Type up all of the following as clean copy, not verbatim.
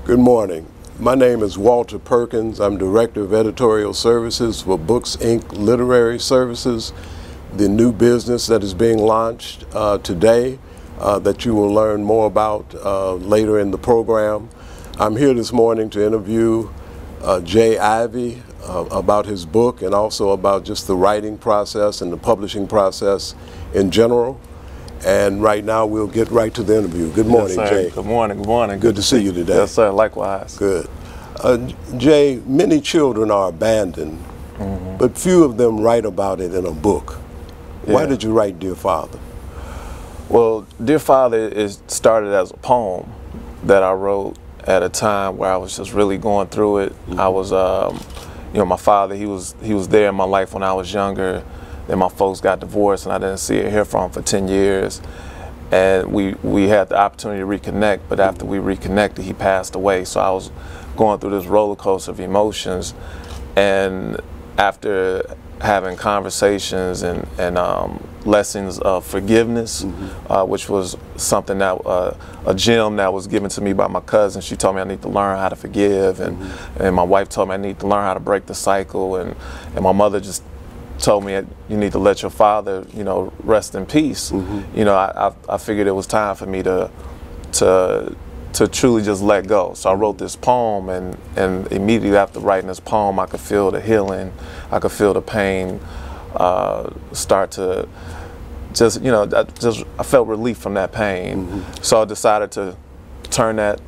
Good morning. My name is Walter Perkins. I'm Director of Editorial Services for Books, Inc. Literary Services, the new business that is being launched today that you will learn more about later in the program. I'm here this morning to interview Jay Ivey about his book and also about just the writing process and the publishing process in general. And right now we'll get right to the interview. Good morning, Yes, sir. Jay. Good morning. Good morning. Good to see you today. Yes, sir. Likewise. Good. Jay, many children are abandoned, but few of them write about it in a book. Why Yeah. did you write Dear Father? Well, Dear Father started as a poem that I wrote at a time where I was just really going through it. I was, my father, he was there in my life when I was younger. Then my folks got divorced, and I didn't see or hear from him for 10 years. And we had the opportunity to reconnect, but after we reconnected, he passed away. So I was going through this roller coaster of emotions. And after having conversations and lessons of forgiveness, which was something that, a gem that was given to me by my cousin. She told me I need to learn how to forgive, and my wife told me I need to learn how to break the cycle, and my mother just told me you need to let your father, rest in peace. I figured it was time for me to truly just let go. So I wrote this poem, and immediately after writing this poem, I could feel the healing, I could feel the pain start to I felt relief from that pain. So I decided to turn that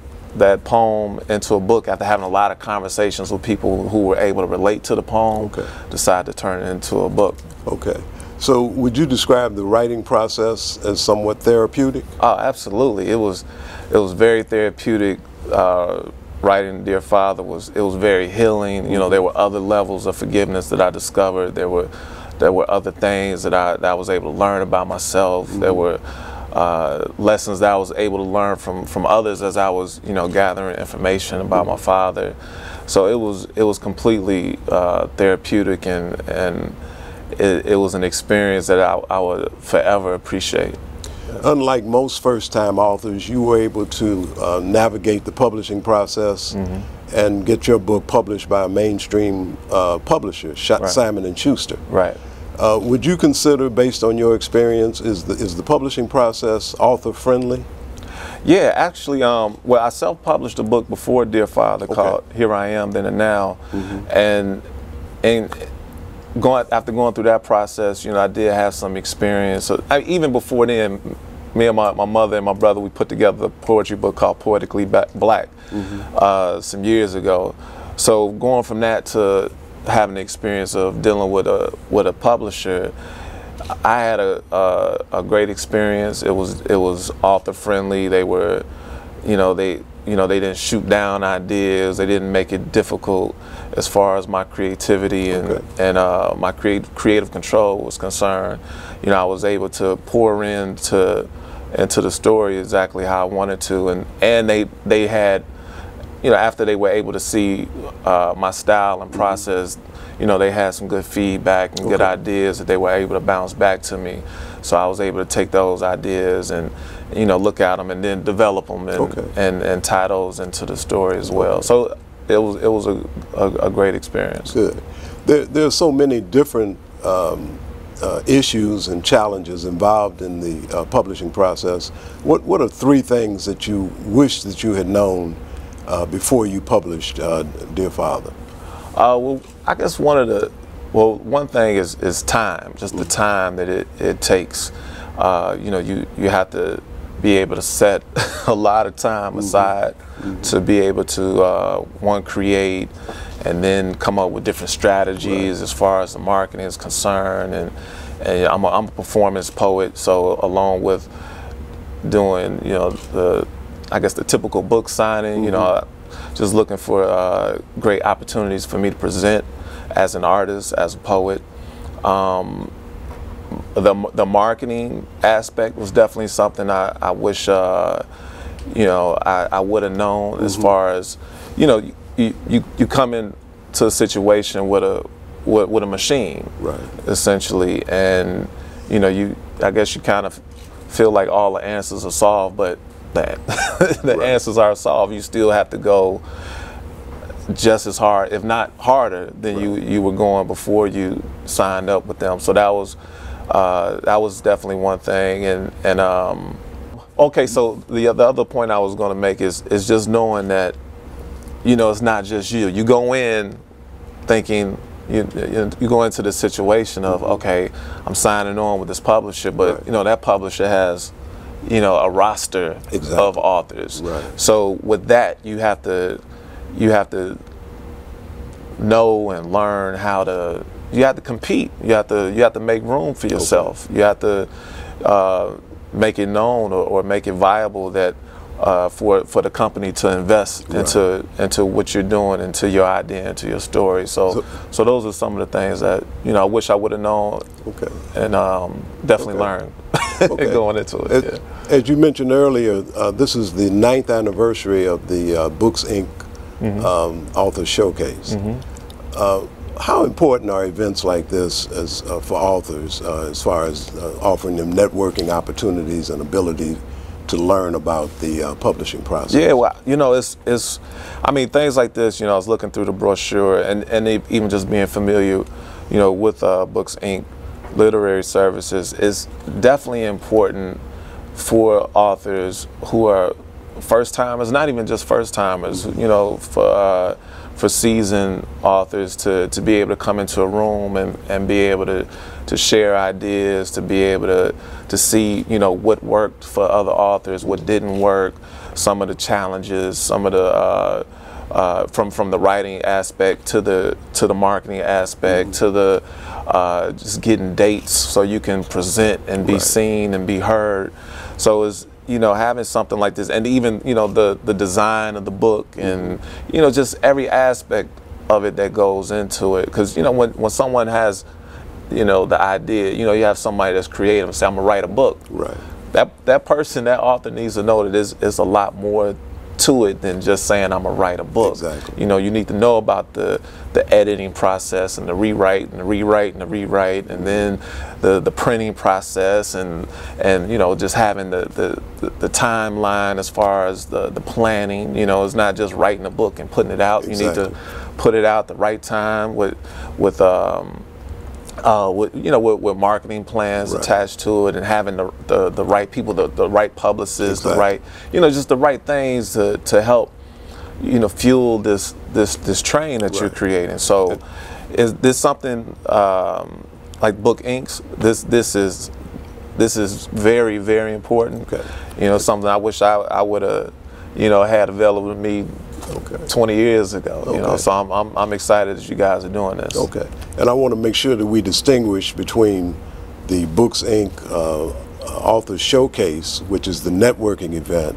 poem into a book after having a lot of conversations with people who were able to relate to the poem. Decided to turn it into a book. Okay. So would you describe the writing process as somewhat therapeutic? Oh, absolutely. It was very therapeutic. Writing Dear Father was very healing. There were other levels of forgiveness that I discovered. There were other things that I was able to learn about myself. There were lessons that I was able to learn from others as I was, gathering information about my father. So it was completely therapeutic, and it was an experience that I would forever appreciate. Unlike most first-time authors, you were able to navigate the publishing process and get your book published by a mainstream publisher, Simon & Schuster. Right. Would you consider, based on your experience, is the publishing process author-friendly? Yeah, actually, well, I self-published a book before Dear Father called Here I Am, Then and Now, and after going through that process, I did have some experience. So even before then, me and my mother and my brother, we put together a poetry book called Poetically Black some years ago. So going from that to having the experience of dealing with a publisher, I had a great experience. It was author friendly. They were, they didn't shoot down ideas. They didn't make it difficult as far as my creativity and my creative control was concerned. I was able to pour into the story exactly how I wanted to, and they had, after they were able to see my style and process, they had some good feedback and good ideas that they were able to bounce back to me. So I was able to take those ideas and, look at them and then develop them and tie those into the story as well. So it was a great experience. Good. There are so many different issues and challenges involved in the publishing process. What are three things that you wish that you had known before you published Dear Father? Well, I guess one thing is time, just the time that it takes. You have to be able to set a lot of time aside to be able to create and then come up with different strategies as far as the marketing is concerned. And I'm a performance poet, so along with doing the typical book signing, just looking for great opportunities for me to present as an artist, as a poet. The marketing aspect was definitely something I wish I would have known. As far as you come into a situation with a machine, essentially, and I guess you kind of feel like all the answers are solved, but that. The answers are solved. You still have to go just as hard, if not harder, than you were going before you signed up with them. So that was definitely one thing. And okay, so the other point I was going to make is just knowing that, you know, it's not just you. You go in thinking, you go into the situation of, okay, I'm signing on with this publisher, but you know, that publisher has, you know, a roster of authors. So with that, you have to know and learn how to. You have to compete. You have to make room for yourself. You have to make it known or make it viable that for the company to invest into what you're doing, into your idea, into your story. So those are some of the things that, you know, I wish I would have known and definitely learned going into it. As you mentioned earlier, this is the 9th anniversary of the Books Inc. Author Showcase. How important are events like this as for authors as far as offering them networking opportunities and ability to learn about the publishing process? Yeah, well, you know, it's I mean, things like this, you know, I was looking through the brochure and even just being familiar, you know, with Books Inc. Literary Services is definitely important for authors who are first-timers, not even just first-timers, you know, for seasoned authors to be able to come into a room and be able to share ideas, to be able to see, you know, what worked for other authors, what didn't work, some of the challenges, some of the from the writing aspect to the marketing aspect to the just getting dates so you can present and be seen and be heard. So it's, you know, having something like this, and even, you know, the design of the book, and, you know, just every aspect of it that goes into it. Because, you know, when someone has, you know, the idea, you know, you have somebody that's creative and say, I'm gonna write a book. That person, that author needs to know that there's a lot more to it than just saying I'm gonna write a book. You know, you need to know about the editing process and the rewrite and the rewrite and the rewrite, and then the printing process, and you know, just having the timeline as far as the planning. You know, it's not just writing a book and putting it out. You need to put it out at the right time with you know, with marketing plans attached to it, and having the right people, the right publicists, the right, you know, just the right things to help, you know, fuel this train that you're creating. So is this something like Book Inc.'s? This is very, very important. You know, something I wish I would have, you know, had available to me 20 years ago. You know, so I'm excited that you guys are doing this. And I want to make sure that we distinguish between the Books Inc. Author Showcase, which is the networking event,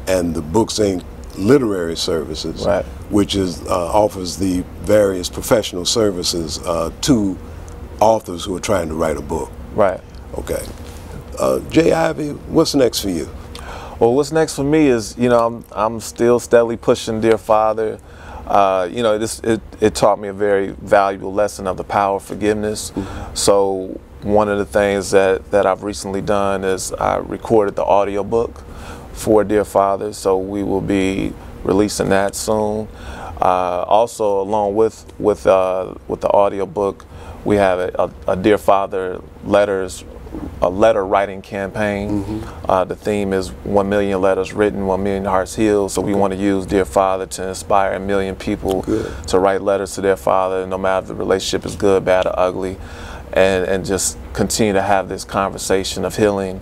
and the Books Inc. Literary Services, which is offers the various professional services to authors who are trying to write a book. Jay Ivey, what's next for you? Well, what's next for me is, you know, I'm still steadily pushing Dear Father. You know, it taught me a very valuable lesson of the power of forgiveness. So one of the things that I've recently done is I recorded the audiobook for Dear Father, so we will be releasing that soon. Also, along with the audiobook, we have a Dear Father a letter writing campaign. The theme is 1 million letters written, 1 million hearts healed. So we want to use Dear Father to inspire 1 million people to write letters to their father, no matter if the relationship is good, bad, or ugly, and just continue to have this conversation of healing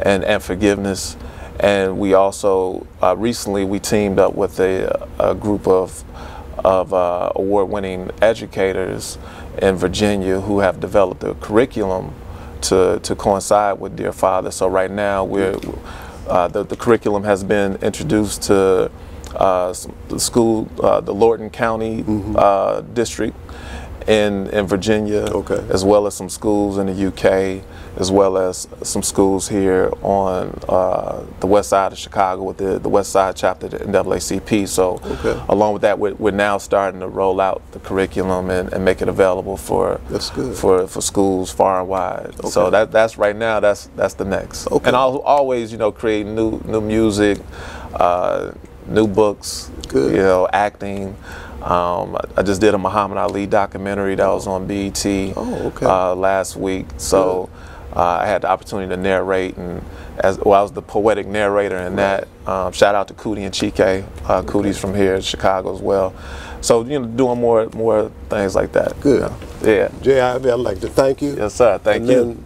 and forgiveness. And we also recently we teamed up with a group of award-winning educators in Virginia who have developed a curriculum to coincide with Dear Father. So right now the curriculum has been introduced to the school, the Lorton County District, in Virginia, Okay. as well as some schools in the UK, as well as some schools here on the west side of Chicago with the west side chapter of the NAACP. So Okay. along with that, we're now starting to roll out the curriculum and make it available for That's good. for schools far and wide. So that's right now, that's the next. Okay. And I'll always, you know, create new music, new books, Good. you know, acting. I just did a Muhammad Ali documentary that was on BET last week. So I had the opportunity to narrate, and I was the poetic narrator in that. Shout out to Cootie and Chike. Cootie's from here in Chicago as well. So, you know, doing more things like that. Good. You know? Yeah. Jay Ivey, I'd like to thank you. Yes, sir. Thank you. Then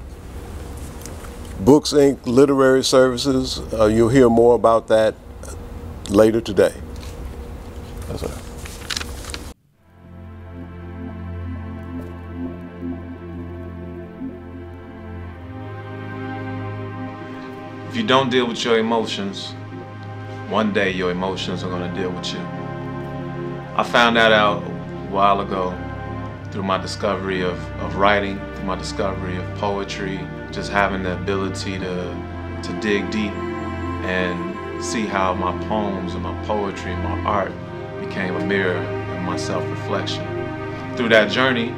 Books Inc. Literary Services, you'll hear more about that later today. Yes, sir. If you don't deal with your emotions, one day your emotions are going to deal with you. I found that out a while ago through my discovery of writing, through my discovery of poetry, just having the ability to dig deep and see how my poems and my poetry and my art became a mirror of my self-reflection. Through that journey,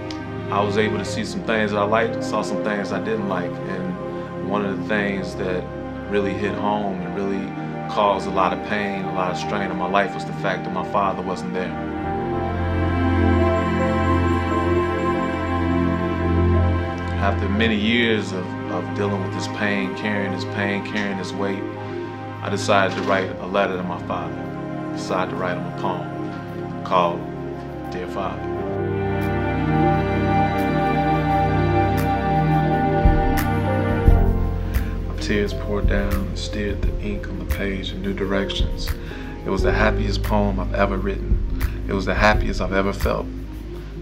I was able to see some things that I liked, saw some things I didn't like, and one of the things that really hit home and really caused a lot of pain, a lot of strain in my life was the fact that my father wasn't there. After many years of dealing with this pain, carrying this weight, I decided to write a letter to my father. I decided to write him a poem called Dear Father. Tears poured down and steered the ink on the page in new directions. It was the happiest poem I've ever written. It was the happiest I've ever felt.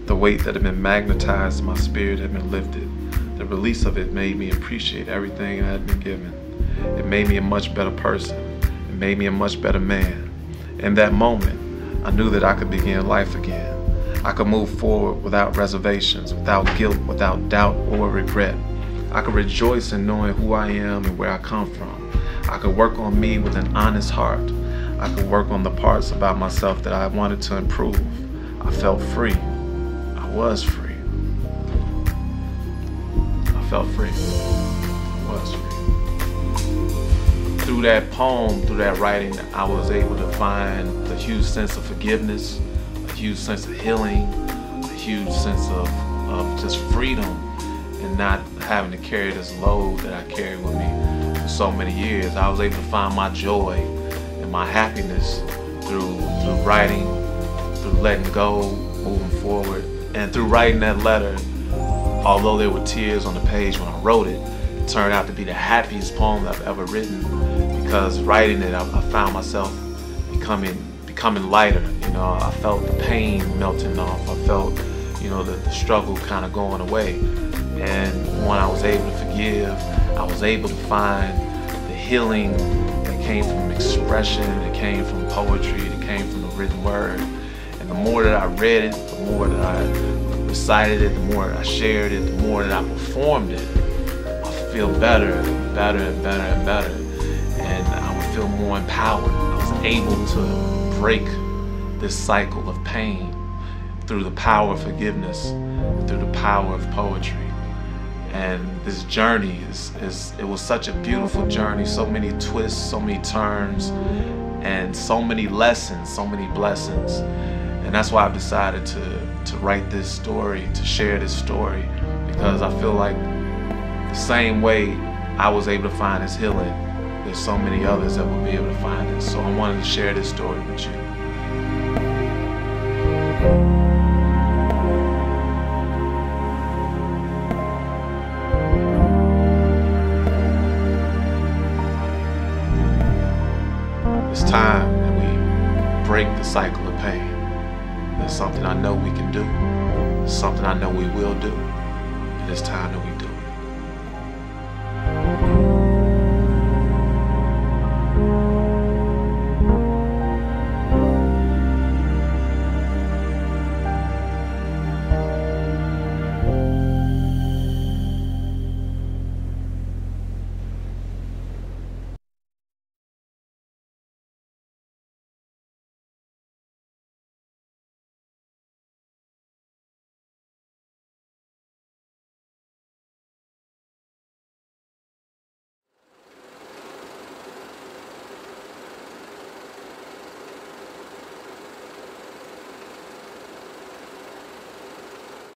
The weight that had been magnetized in my spirit had been lifted. The release of it made me appreciate everything I had been given. It made me a much better person. It made me a much better man. In that moment, I knew that I could begin life again. I could move forward without reservations, without guilt, without doubt or regret. I could rejoice in knowing who I am and where I come from. I could work on me with an honest heart. I could work on the parts about myself that I wanted to improve. I felt free. I was free. I felt free. I was free. Through that poem, through that writing, I was able to find a huge sense of forgiveness, a huge sense of healing, a huge sense of just freedom, and not having to carry this load that I carried with me for so many years. I was able to find my joy and my happiness through writing, through letting go, moving forward. And through writing that letter, although there were tears on the page when I wrote it, it turned out to be the happiest poem I've ever written, because writing it, I found myself becoming lighter. You know, I felt the pain melting off. I felt, you know, the struggle kind of going away. And when I was able to forgive, I was able to find the healing that came from expression, that came from poetry, that came from the written word. And the more that I read it, the more that I recited it, the more I shared it, the more that I performed it, I feel better and better and better and better. And I would feel more empowered. I was able to break this cycle of pain through the power of forgiveness, through the power of poetry. And this journey it was such a beautiful journey, so many twists, so many turns, and so many lessons, so many blessings. And that's why I've decided to write this story, to share this story, because I feel like the same way I was able to find this healing, there's so many others that will be able to find it. So I wanted to share this story with you. It's time that we break the cycle of pain. There's something I know we can do. There's something I know we will do. And it's time that we